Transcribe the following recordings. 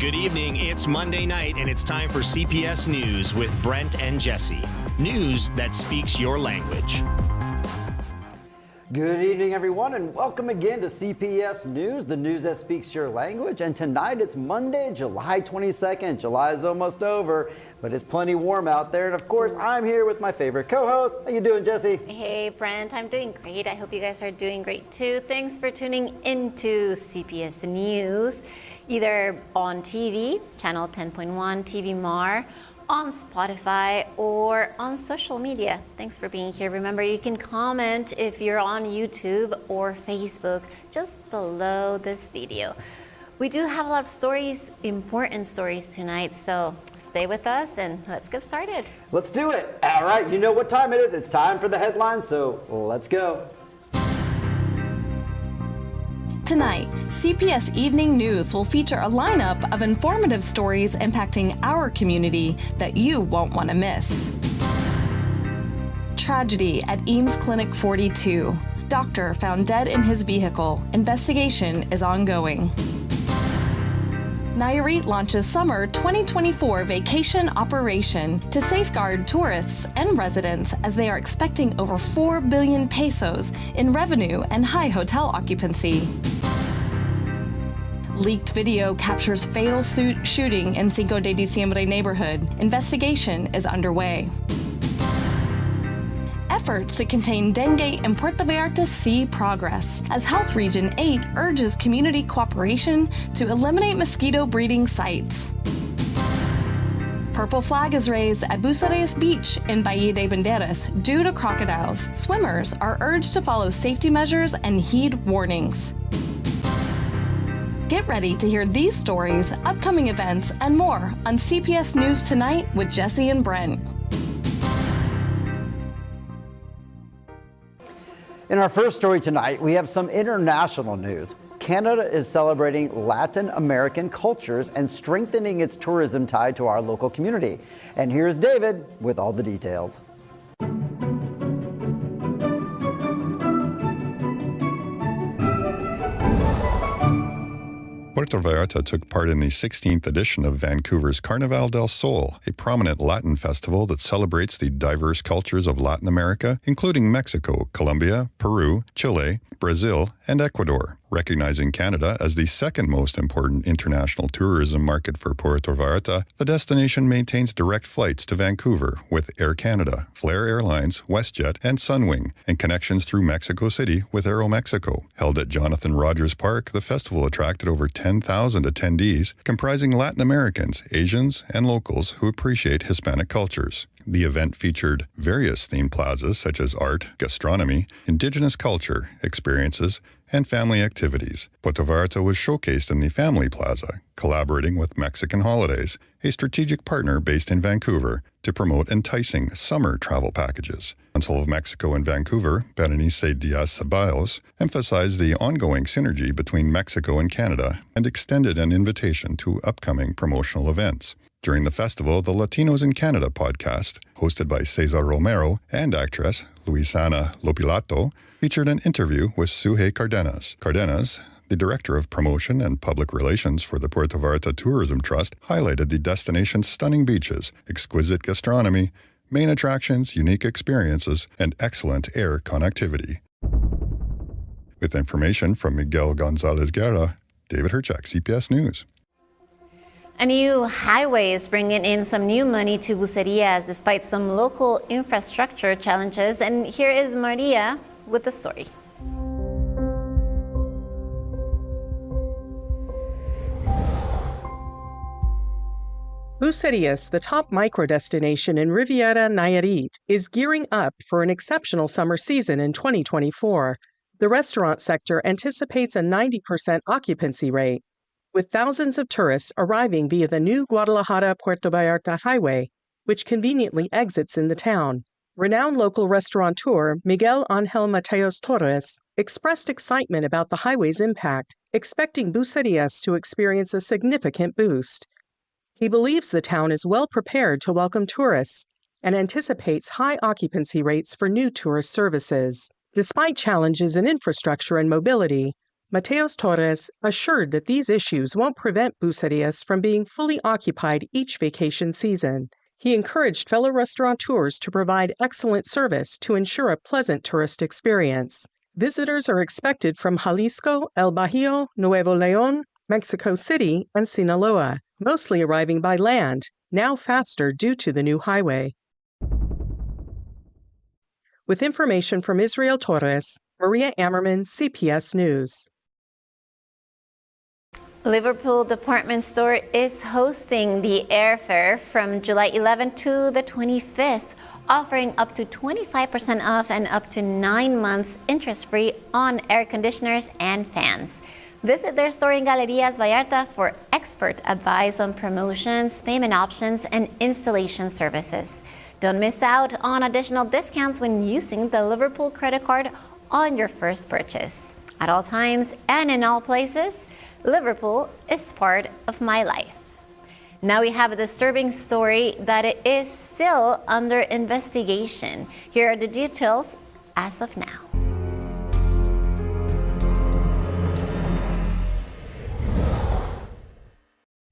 Good evening. It's Monday night, and it's time for CPS News with Brent and Jesse. News that speaks your language. Good evening, everyone, and welcome again to CPS News, the news that speaks your language. And tonight it's Monday, July 22nd. July is almost over, but it's plenty warm out there. And of course, I'm here with my favorite co-host. How you doing, Jesse? Hey, Brent. I'm doing great. I hope you guys are doing great too. Thanks for tuning into CPS News, either on TV, channel 10.1, TV Mar, on Spotify, or on social media. Thanks for being here. Remember, you can comment if you're on YouTube or Facebook just below this video. We do have a lot of stories, important stories tonight, so stay with us and let's get started. Let's do it. All right, you know what time it is. It's time for the headlines, so let's go. Tonight, CPS Evening News will feature a lineup of informative stories impacting our community that you won't want to miss. Tragedy at Eames Clinic 42. Doctor found dead in his vehicle. Investigation is ongoing. Nayarit launches summer 2024 vacation operation to safeguard tourists and residents as they are expecting over 4 billion pesos in revenue and high hotel occupancy. Leaked video captures fatal shooting in Cinco de Diciembre neighborhood. Investigation is underway. Efforts to contain dengue in Puerto Vallarta see progress as Health Region 8 urges community cooperation to eliminate mosquito breeding sites. Purple flag is raised at Bucerías Beach in Bahía de Banderas due to crocodiles. Swimmers are urged to follow safety measures and heed warnings. Get ready to hear these stories, upcoming events, and more on CPS News Tonight with Jesse and Brent. In our first story tonight, we have some international news. Canada is celebrating Latin American cultures and strengthening its tourism tied to our local community. And here's David with all the details. Puerto Vallarta took part in the 16th edition of Vancouver's Carnaval del Sol, a prominent Latin festival that celebrates the diverse cultures of Latin America, including Mexico, Colombia, Peru, Chile, Brazil, and Ecuador. Recognizing Canada as the second most important international tourism market for Puerto Vallarta, the destination maintains direct flights to Vancouver with Air Canada, Flair Airlines, WestJet, and Sunwing, and connections through Mexico City with Aeromexico. Held at Jonathan Rogers Park, the festival attracted over 10,000 attendees, comprising Latin Americans, Asians, and locals who appreciate Hispanic cultures. The event featured various themed plazas such as art, gastronomy, indigenous culture, experiences, and family activities. Puerto Vallarta was showcased in the Family Plaza, collaborating with Mexican Holidays, a strategic partner based in Vancouver, to promote enticing summer travel packages. Consul of Mexico in Vancouver, Berenice Diaz-Ceballos, emphasized the ongoing synergy between Mexico and Canada and extended an invitation to upcoming promotional events. During the festival, the Latinos in Canada podcast, hosted by Cesar Romero and actress Luisana Lopilato, featured an interview with Suhey Cardenas. Cardenas, the Director of Promotion and Public Relations for the Puerto Vallarta Tourism Trust, highlighted the destination's stunning beaches, exquisite gastronomy, main attractions, unique experiences, and excellent air connectivity. With information from Miguel Gonzalez Guerra, David Herchak, CPS News. A new highway is bringing in some new money to Bucerías despite some local infrastructure challenges. And here is Maria with the story. Bucerías, the top micro-destination in Riviera Nayarit, is gearing up for an exceptional summer season in 2024. The restaurant sector anticipates a 90% occupancy rate, with thousands of tourists arriving via the new Guadalajara-Puerto Vallarta highway, which conveniently exits in the town. Renowned local restaurateur Miguel Ángel Mateos Torres expressed excitement about the highway's impact, expecting Bucerías to experience a significant boost. He believes the town is well prepared to welcome tourists and anticipates high occupancy rates for new tourist services. Despite challenges in infrastructure and mobility, Mateos Torres assured that these issues won't prevent bucerias from being fully occupied each vacation season. He encouraged fellow restaurateurs to provide excellent service to ensure a pleasant tourist experience. Visitors are expected from Jalisco, El Bajío, Nuevo León, Mexico City, and Sinaloa, mostly arriving by land, now faster due to the new highway. With information from Israel Torres, Maria Ammerman, CPS News. Liverpool department store is hosting the airfair from July 11th to the 25th, offering up to 25% off and up to 9 months interest-free on air conditioners and fans. Visit their store in Galerías Vallarta for expert advice on promotions, payment options, and installation services. Don't miss out on additional discounts when using the Liverpool credit card on your first purchase. At all times and in all places, Liverpool is part of my life. Now we have a disturbing story that is still under investigation. Here are the details as of now.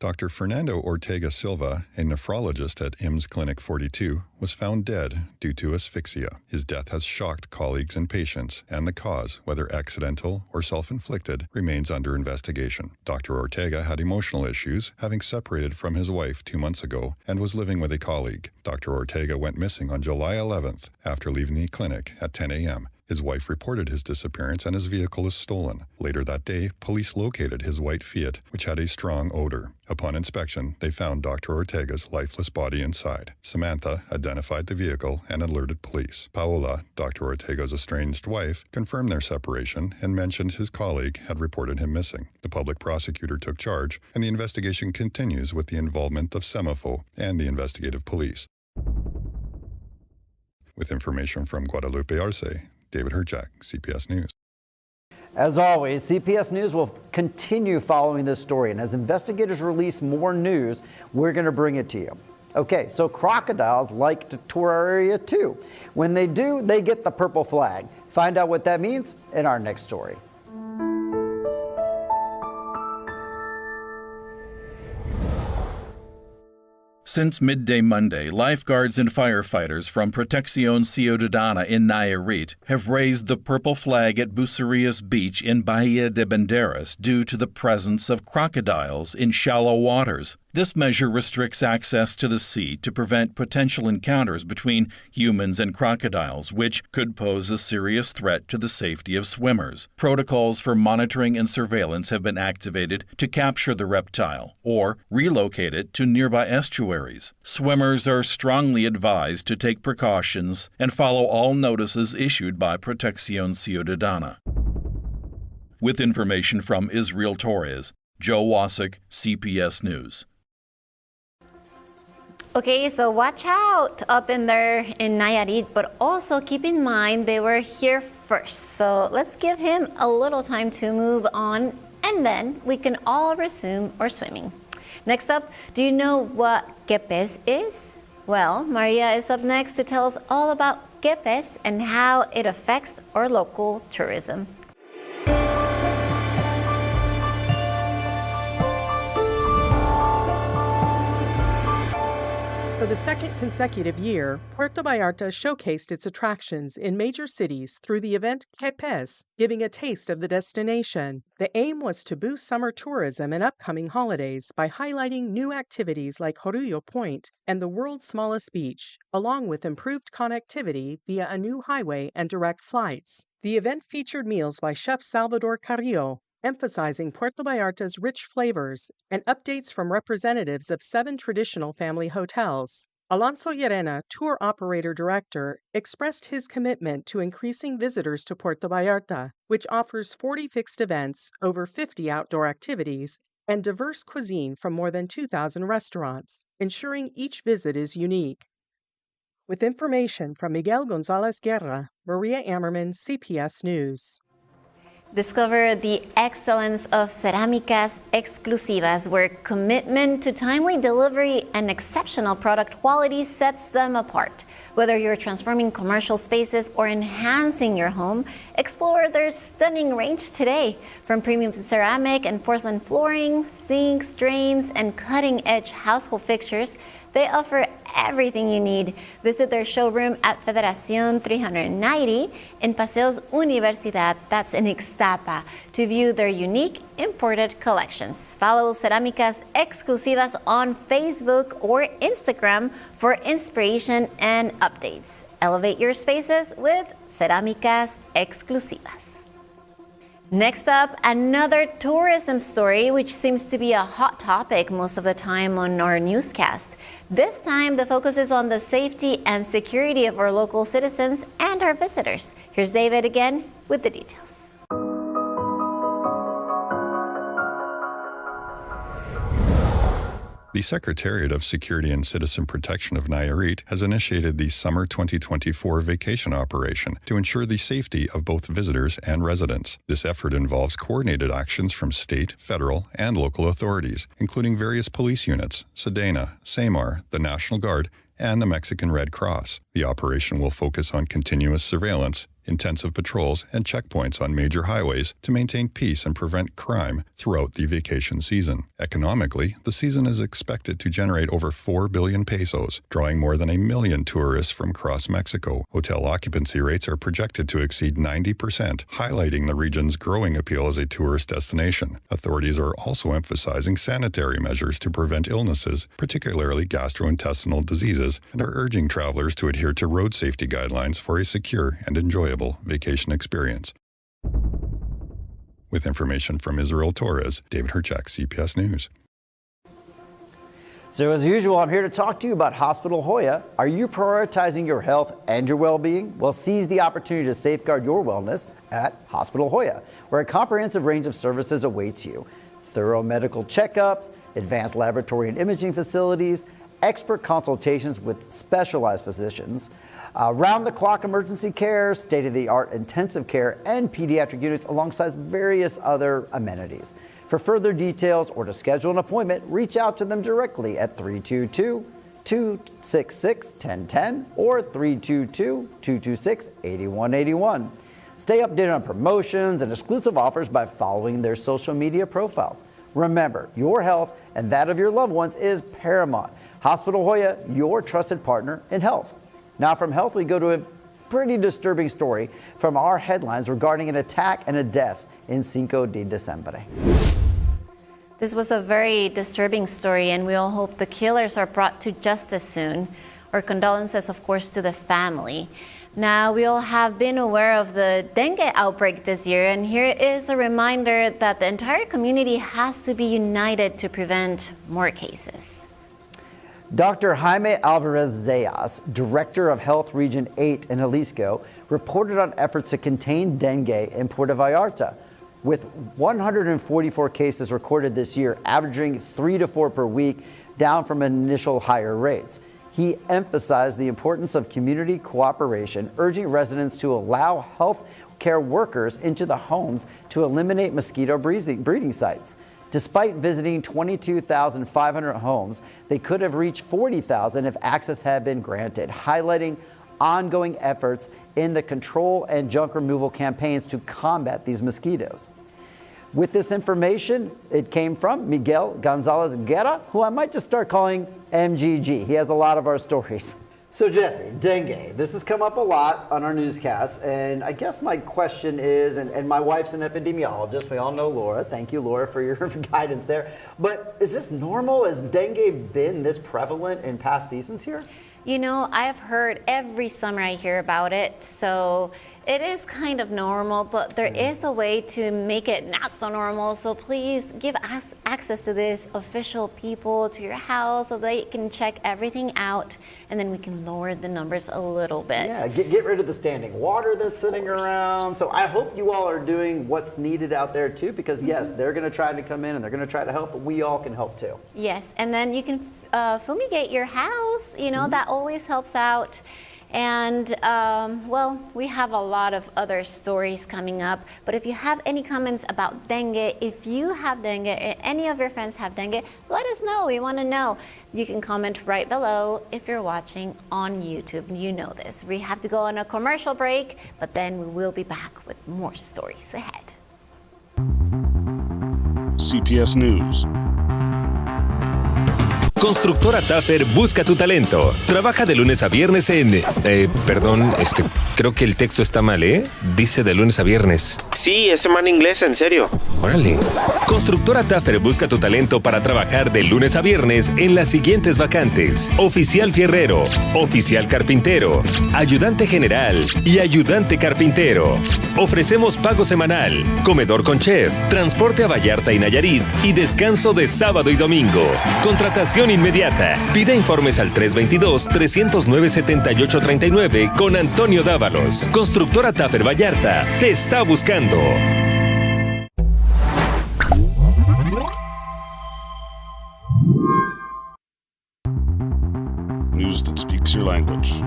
Dr. Fernando Ortega Silva, a nephrologist at IMSS Clinic 42, was found dead due to asphyxia. His death has shocked colleagues and patients, and the cause, whether accidental or self-inflicted, remains under investigation. Dr. Ortega had emotional issues, having separated from his wife 2 months ago and was living with a colleague. Dr. Ortega went missing on July 11th after leaving the clinic at 10 a.m. His wife reported his disappearance and his vehicle is stolen. Later that day, police located his white Fiat, which had a strong odor. Upon inspection, they found Dr. Ortega's lifeless body inside. Samantha identified the vehicle and alerted police. Paola, Dr. Ortega's estranged wife, confirmed their separation and mentioned his colleague had reported him missing. The public prosecutor took charge, and the investigation continues with the involvement of SEMAFO and the investigative police. With information from Guadalupe Arce, David Herjak, CPS News. As always, CPS News will continue following this story, and as investigators release more news, we're going to bring it to you. Okay, so crocodiles like to tour our area too. When they do, they get the purple flag. Find out what that means in our next story. Since midday Monday, lifeguards and firefighters from Protección Ciudadana in Nayarit have raised the purple flag at Bucerias Beach in Bahía de Banderas due to the presence of crocodiles in shallow waters. This measure restricts access to the sea to prevent potential encounters between humans and crocodiles, which could pose a serious threat to the safety of swimmers. Protocols for monitoring and surveillance have been activated to capture the reptile or relocate it to nearby estuaries. Swimmers are strongly advised to take precautions and follow all notices issued by Protección Ciudadana. With information from Israel Torres, Joe Wasik, CPS News. Okay, so watch out up in there in Nayarit, but also keep in mind they were here first. So let's give him a little time to move on, and then we can all resume our swimming. Next up, do you know what CPS is? Well, Maria is up next to tell us all about CPS and how it affects our local tourism. For the second consecutive year, Puerto Vallarta showcased its attractions in major cities through the event CPS, giving a taste of the destination. The aim was to boost summer tourism and upcoming holidays by highlighting new activities like Jorullo Point and the world's smallest beach, along with improved connectivity via a new highway and direct flights. The event featured meals by Chef Salvador Carrillo, emphasizing Puerto Vallarta's rich flavors, and updates from representatives of 7 traditional family hotels. Alonso Llerena, tour operator director, expressed his commitment to increasing visitors to Puerto Vallarta, which offers 40 fixed events, over 50 outdoor activities, and diverse cuisine from more than 2,000 restaurants, ensuring each visit is unique. With information from Miguel Gonzalez Guerra, Maria Ammerman, CPS News. Discover the excellence of Cerámicas Exclusivas, where commitment to timely delivery and exceptional product quality sets them apart. Whether you're transforming commercial spaces or enhancing your home, explore their stunning range today. From premium ceramic and porcelain flooring, sinks, drains, and cutting-edge household fixtures, they offer everything you need. Visit their showroom at Federación 390 in Paseos Universidad, that's in Ixtapa, to view their unique imported collections. Follow Cerámicas Exclusivas on Facebook or Instagram for inspiration and updates. Elevate your spaces with Cerámicas Exclusivas. Next up, another tourism story, which seems to be a hot topic most of the time on our newscast. This time, the focus is on the safety and security of our local citizens and our visitors. Here's David again with the details. The Secretariat of Security and Citizen Protection of Nayarit has initiated the Summer 2024 vacation operation to ensure the safety of both visitors and residents. This effort involves coordinated actions from state, federal, and local authorities, including various police units, SEDENA, SEMAR, the National Guard, and the Mexican Red Cross. The operation will focus on continuous surveillance, intensive patrols, and checkpoints on major highways to maintain peace and prevent crime throughout the vacation season. Economically, the season is expected to generate over 4 billion pesos, drawing more than 1 million tourists from across Mexico. Hotel occupancy rates are projected to exceed 90%, highlighting the region's growing appeal as a tourist destination. Authorities are also emphasizing sanitary measures to prevent illnesses, particularly gastrointestinal diseases, and are urging travelers to adhere to road safety guidelines for a secure and enjoyable vacation experience. With information from Israel Torres, David Herchak, CPS News. So as usual, I'm here to talk to you about Hospital Hoya. Are you prioritizing your health and your well-being? Well, seize the opportunity to safeguard your wellness at Hospital Hoya, where a comprehensive range of services awaits you. Thorough medical checkups, advanced laboratory and imaging facilities, expert consultations with specialized physicians, round-the-clock emergency care, state-of-the-art intensive care, and pediatric units alongside various other amenities. For further details or to schedule an appointment, reach out to them directly at 322-266-1010 or 322-226-8181. Stay updated on promotions and exclusive offers by following their social media profiles. Remember, your health and that of your loved ones is paramount. Hospital Hoya, your trusted partner in health. Now from health, we go to a pretty disturbing story from our headlines regarding an attack and a death in Cinco de Diciembre. This was a very disturbing story, and we all hope the killers are brought to justice soon. Our condolences, of course, to the family. Now, we all have been aware of the dengue outbreak this year, and here is a reminder that the entire community has to be united to prevent more cases. Dr. Jaime Alvarez-Zayas, Director of Health Region 8 in Jalisco, reported on efforts to contain dengue in Puerto Vallarta. With 144 cases recorded this year, averaging 3 to 4 per week, down from initial higher rates. He emphasized the importance of community cooperation, urging residents to allow health care workers into the homes to eliminate mosquito breeding sites. Despite visiting 22,500 homes, they could have reached 40,000 if access had been granted, highlighting ongoing efforts in the control and junk removal campaigns to combat these mosquitoes. With this information, it came from Miguel Gonzalez Guerra, who I might just start calling MGG. He has a lot of our stories. So Jesse, dengue, this has come up a lot on our newscasts, and I guess my question is, and my wife's an epidemiologist, we all know Laura, thank you Laura for your guidance there, but is this normal? Has dengue been this prevalent in past seasons here? You know, I've heard every summer I hear about it, so it is kind of normal, but there is a way to make it not so normal. So please give us access to this official people to your house so they can check everything out, and then we can lower the numbers a little bit. Yeah, get rid of the standing water that's sitting around. So I hope you all are doing what's needed out there too, because yes, they're going to try to come in and they're going to try to help, but we all can help too. Yes, and then you can fumigate your house. You know, that always helps out. And, well, we have a lot of other stories coming up. But if you have any comments about dengue, if you have dengue, or any of your friends have dengue, let us know. We want to know. You can comment right below if you're watching on YouTube. You know this. We have to go on a commercial break, but then we will be back with more stories ahead. CPS News. Constructora Taffer busca tu talento. Trabaja de lunes a viernes en... perdón, creo que el texto está mal, ¿eh? Dice de lunes a viernes. Sí, ese man inglés, en serio. Órale. Constructora Taffer busca tu talento para trabajar de lunes a viernes en las siguientes vacantes: oficial fierrero, oficial carpintero, ayudante general y ayudante carpintero. Ofrecemos pago semanal, comedor con chef, transporte a Vallarta y Nayarit y descanso de sábado y domingo. Contratación inmediata. Pide informes al 322-309-7839 con Antonio Dávalos. Constructora Taffer Vallarta te está buscando. News that speaks your language.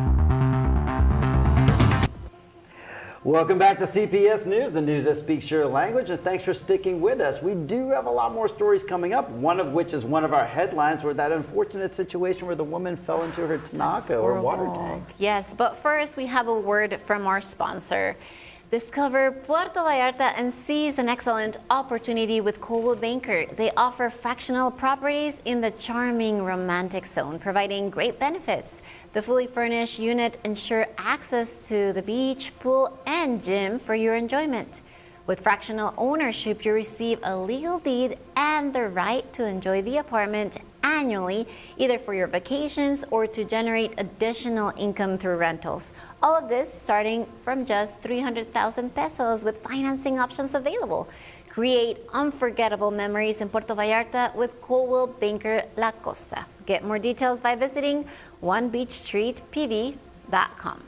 Welcome back to CPS News, the news that speaks your language, and thanks for sticking with us. We do have a lot more stories coming up, one of which is one of our headlines, where that unfortunate situation where the woman fell into her tinaco or water tank. Yes, but first we have a word from our sponsor. Discover Puerto Vallarta and seize an excellent opportunity with Coldwell Banker. They offer fractional properties in the charming romantic zone, providing great benefits. The fully furnished unit ensure access to the beach, pool, and gym for your enjoyment. With fractional ownership, you receive a legal deed and the right to enjoy the apartment annually, either for your vacations or to generate additional income through rentals. All of this starting from just 300,000 pesos with financing options available. Create unforgettable memories in Puerto Vallarta with Coldwell Banker La Costa. Get more details by visiting onebeachstreetpv.com.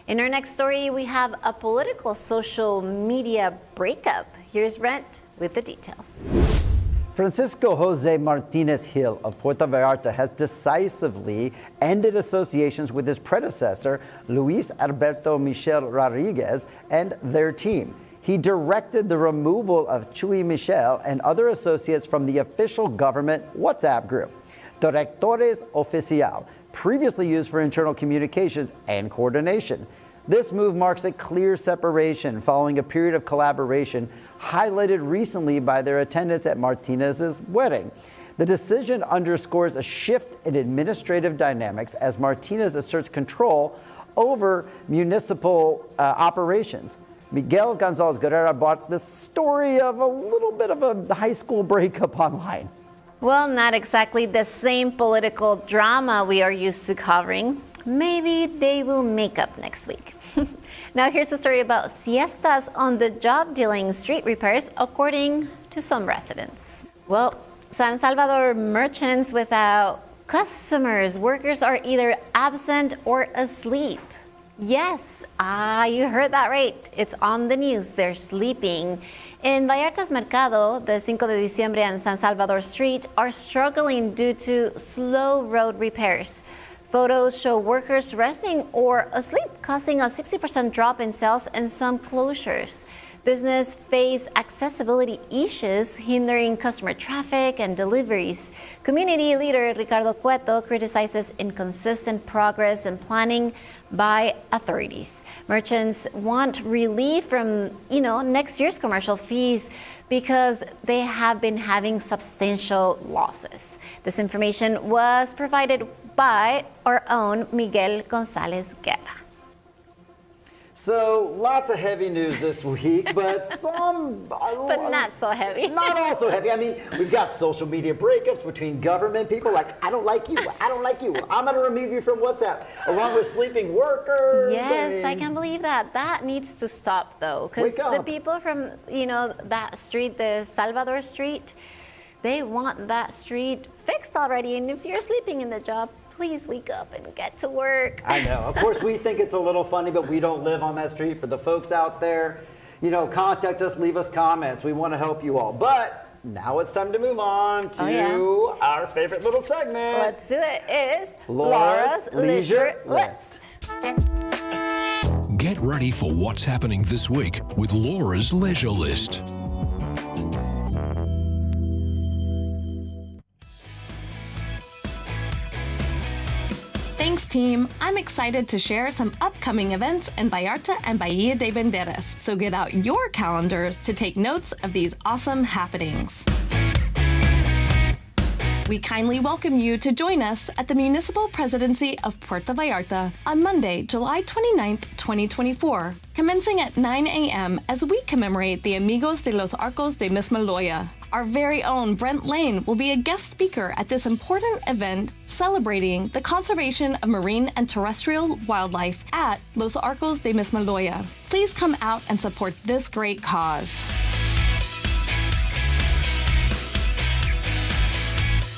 In our next story, we have a political social media breakup. Here's Brent with the details. Francisco Jose Martinez Gil of Puerto Vallarta has decisively ended associations with his predecessor, Luis Alberto Michel Rodriguez, and their team. He directed the removal of Chuy Michel and other associates from the official government WhatsApp group, Directores Oficial, previously used for internal communications and coordination. This move marks a clear separation following a period of collaboration highlighted recently by their attendance at Martinez's wedding. The decision underscores a shift in administrative dynamics as Martinez asserts control over municipal operations. Miguel Gonzalez Guerrera brought the story of a little bit of a high school breakup online. Well, not exactly the same political drama we are used to covering. Maybe they will make up next week. Now here's a story about siestas on the job dealing street repairs, according to some residents. Well, San Salvador merchants without customers. Workers are either absent or asleep. Yes, you heard that right. It's on the news. They're sleeping. In Vallarta's Mercado, the 5 de Diciembre and San Salvador Street are struggling due to slow road repairs. Photos show workers resting or asleep, causing a 60% drop in sales and some closures. Business face accessibility issues, hindering customer traffic and deliveries. Community leader Ricardo Cueto criticizes inconsistent progress and planning by authorities. Merchants want relief from, next year's commercial fees because they have been having substantial losses. This information was provided by our own Miguel Gonzalez Guerra. So lots of heavy news this week, but but not so heavy. Not all so heavy. I mean, we've got social media breakups between government people like, I don't like you, I don't like you, I'm going to remove you from WhatsApp, along with sleeping workers. Yes, I can't believe that. That needs to stop, though, because the people from, that street, the Salvador Street, they want that street fixed already. And if you're sleeping in the job, please wake up and get to work. I know. Of course, we think it's a little funny, but we don't live on that street. For the folks out there, contact us, leave us comments. We want to help you all. But now it's time to move on to our favorite little segment. Let's do it. It's Laura's Leisure List. Get ready for what's happening this week with Laura's Leisure List. Thanks, team. I'm excited to share some upcoming events in Vallarta and Bahía de Banderas, so get out your calendars to take notes of these awesome happenings. We kindly welcome you to join us at the Municipal Presidency of Puerto Vallarta on Monday, July 29th, 2024, commencing at 9 a.m. as we commemorate the Amigos de los Arcos de Mismaloya. Our very own Brent Lane will be a guest speaker at this important event celebrating the conservation of marine and terrestrial wildlife at Los Arcos de Mismaloya. Please come out and support this great cause.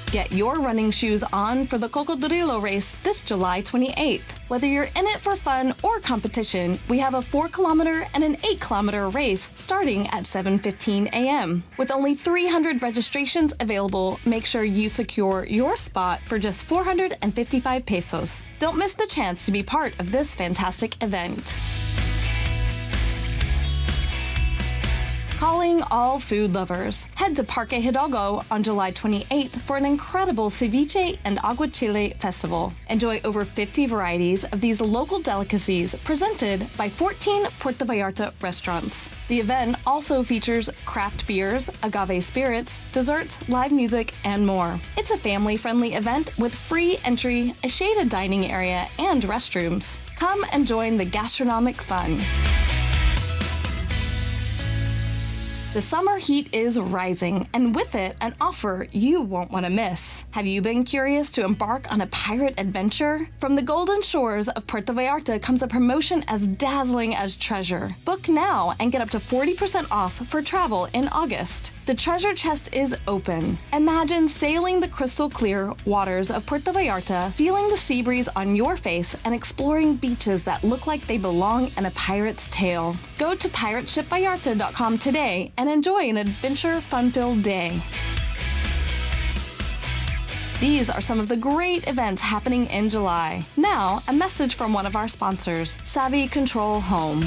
Get your running shoes on for the Cocodrilo race this July 28th. Whether you're in it for fun or competition, we have a 4-kilometer and an 8-kilometer race starting at 7:15 a.m. With only 300 registrations available, make sure you secure your spot for just 455 pesos. Don't miss the chance to be part of this fantastic event. Calling all food lovers. Head to Parque Hidalgo on July 28th for an incredible ceviche and aguachile festival. Enjoy over 50 varieties of these local delicacies presented by 14 Puerto Vallarta restaurants. The event also features craft beers, agave spirits, desserts, live music, and more. It's a family-friendly event with free entry, a shaded dining area, and restrooms. Come and join the gastronomic fun. The summer heat is rising, and with it, an offer you won't want to miss. Have you been curious to embark on a pirate adventure? From the golden shores of Puerto Vallarta comes a promotion as dazzling as treasure. Book now and get up to 40% off for travel in August. The treasure chest is open. Imagine sailing the crystal clear waters of Puerto Vallarta, feeling the sea breeze on your face, and exploring beaches that look like they belong in a pirate's tale. Go to pirateshipvallarta.com today and enjoy an adventure fun-filled day. These are some of the great events happening in July. Now, a message from one of our sponsors, Savvy Control Home.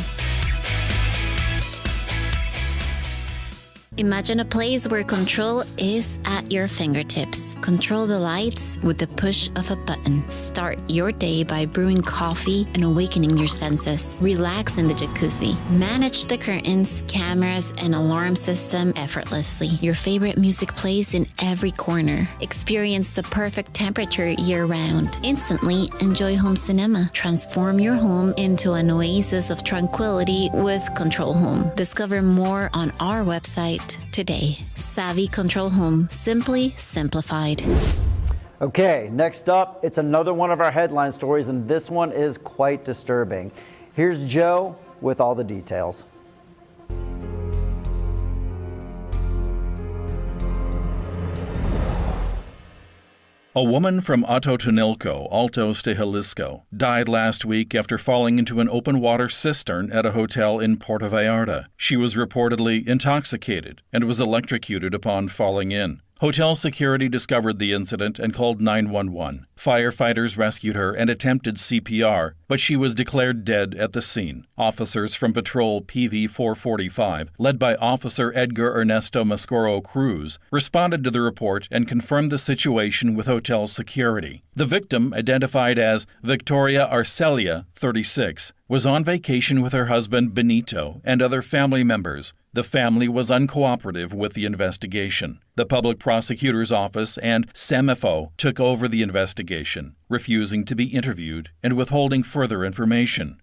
Imagine a place where control is at your fingertips. Control the lights with the push of a button. Start your day by brewing coffee and awakening your senses. Relax in the jacuzzi. Manage the curtains, cameras, and alarm system effortlessly. Your favorite music plays in every corner. Experience the perfect temperature year-round. Instantly enjoy home cinema. Transform your home into an oasis of tranquility with Control Home. Discover more on our website today. Savvy Control Home, simply simplified. Okay, next up, it's another one of our headline stories, and this one is quite disturbing. Here's Joe with all the details. A woman from Atotonilco, Altos de Jalisco, died last week after falling into an open water cistern at a hotel in Puerto Vallarta. She was reportedly intoxicated and was electrocuted upon falling in. Hotel security discovered the incident and called 911. Firefighters rescued her and attempted CPR, but she was declared dead at the scene. Officers from Patrol PV 445, led by Officer Edgar Ernesto Mascoro Cruz, responded to the report and confirmed the situation with hotel security. The victim, identified as Victoria Arcelia, 36, was on vacation with her husband Benito and other family members. The family was uncooperative with the investigation. The public prosecutor's office and SEMIFO took over the investigation, refusing to be interviewed and withholding further information.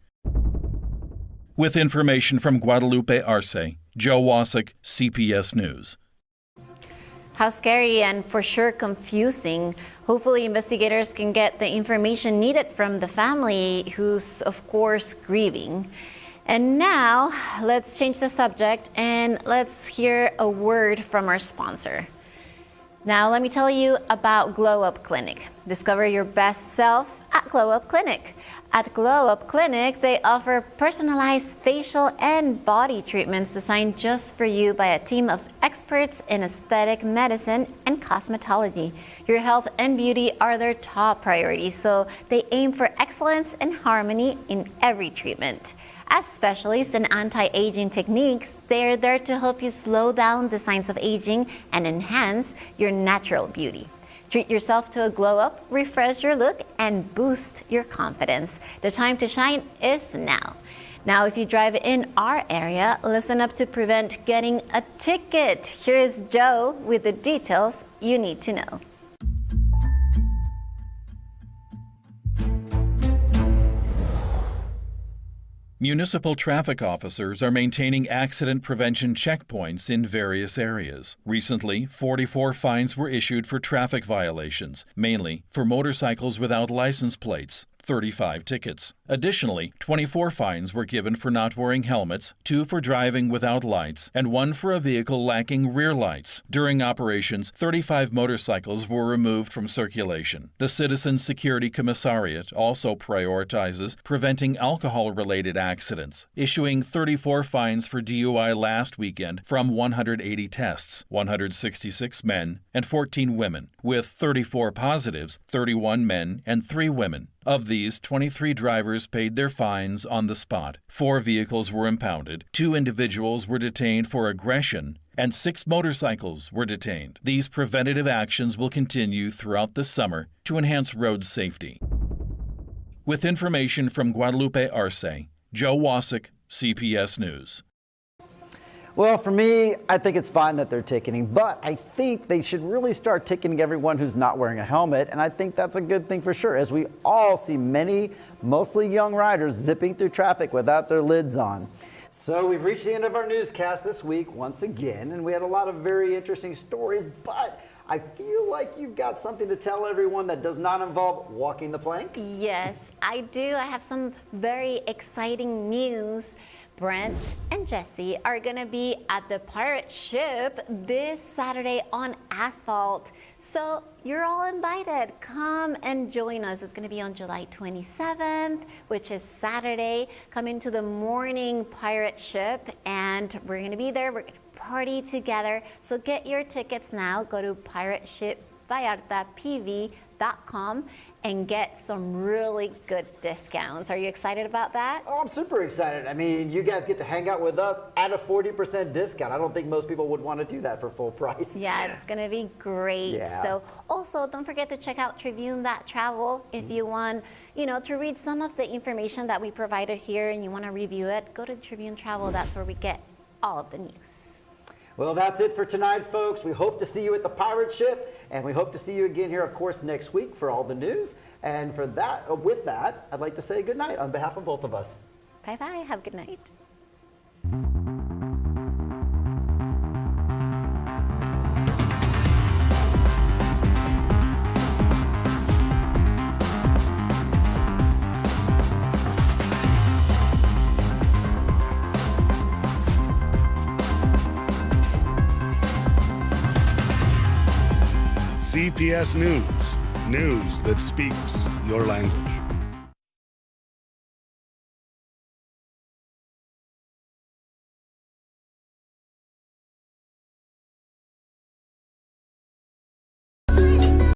With information from Guadalupe Arce, Joe Wasik, CPS News. How scary and for sure confusing. Hopefully investigators can get the information needed from the family, who's of course grieving. And now let's change the subject and let's hear a word from our sponsor. Now let me tell you about Glow Up Clinic. Discover your best self at at Glow Up Clinic. At Glow Up Clinic, they offer personalized facial and body treatments designed just for you by a team of experts in aesthetic medicine and cosmetology. Your health and beauty are their top priority, so they aim for excellence and harmony in every treatment. As specialists in anti-aging techniques, they're there to help you slow down the signs of aging and enhance your natural beauty. Treat yourself to a glow up, refresh your look, and boost your confidence. The time to shine is now. Now, if you drive in our area, listen up to prevent getting a ticket. Here's Joe with the details you need to know. Municipal traffic officers are maintaining accident prevention checkpoints in various areas. Recently, 44 fines were issued for traffic violations, mainly for motorcycles without license plates. 35 tickets. Additionally, 24 fines were given for not wearing helmets, 2 for driving without lights, and 1 for a vehicle lacking rear lights. During operations, 35 motorcycles were removed from circulation. The Citizen Security Commissariat also prioritizes preventing alcohol-related accidents, issuing 34 fines for DUI last weekend from 180 tests, 166 men and 14 women, with 34 positives, 31 men and 3 women. Of these, 23 drivers paid their fines on the spot. 4 vehicles were impounded, 2 individuals were detained for aggression, and 6 motorcycles were detained. These preventative actions will continue throughout the summer to enhance road safety. With information from Guadalupe Arce, Joe Wasik, CPS News. Well, for me, I think it's fine that they're ticketing, but I think they should really start ticketing everyone who's not wearing a helmet, and I think that's a good thing for sure, as we all see many, mostly young riders, zipping through traffic without their lids on. So we've reached the end of our newscast this week once again, and we had a lot of very interesting stories, but I feel like you've got something to tell everyone that does not involve walking the plank. Yes, I do. I have some very exciting news. Brent and Jesse are going to be at the pirate ship this Saturday on asphalt. So you're all invited. Come and join us. It's going to be on July 27th, which is Saturday. Come into the morning pirate ship and we're going to be there. We're going to party together. So get your tickets now. Go to pirateshipvallartapv.com and get some really good discounts. Are you excited about that? Oh, I'm super excited. I mean, you guys get to hang out with us at a 40% discount. I don't think most people would want to do that for full price. Yeah, it's going to be great. Yeah. So also don't forget to check out Tribune That Travel if you want, to read some of the information that we provided here and you want to review it. Go to Tribune Travel. That's where we get all of the news. Well, that's it for tonight, folks. We hope to see you at the pirate ship, and we hope to see you again here, of course, next week for all the news. And with that, I'd like to say good night on behalf of both of us. Bye-bye. Have a good night. CPS News. News that speaks your language.